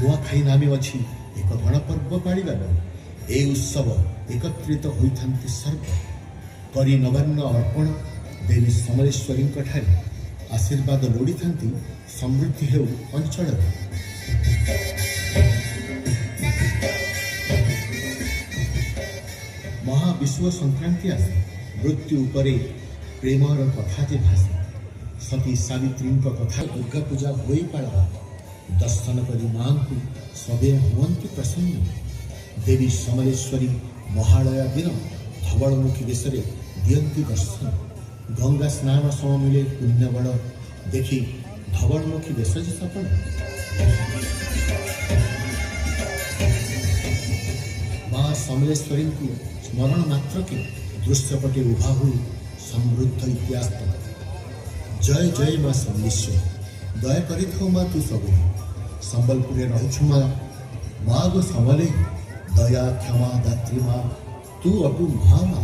नुआखाई नामे अच्छी एक गणपर्व पाड़बार ए उत्सव एकत्रित होइथांती सर्व करी नवान्न अर्पण देवी समलेश्वरी आशीर्वाद लोड़ी थांती समृद्धि हेउ अंचल। महाविश्व संक्रांति आसे मृत्यु उपरे प्रेमर कथा जे भाषे सती सावित्री कथा दुर्गा पूजा होई पाड़ा दर्शन करी मां को सबे हुअंती प्रसन्न। देवी समलेश्वरी महालया दिन धवलमुखी बेश दियंती दर्शन गंगा स्नान समय मिले पुण्य बड़ देखी धवलमुखी बेश सफल। मां समलेश्वरी को स्मरण मात्र के दृश्यपटे उभा हुई समृद्ध इतिहास। जय जय मां समलेश्वरी दया करी मां तू सब संबलपुर रही माँ गो समले दया क्षमा दात्री माँ तू अटू महामाँ।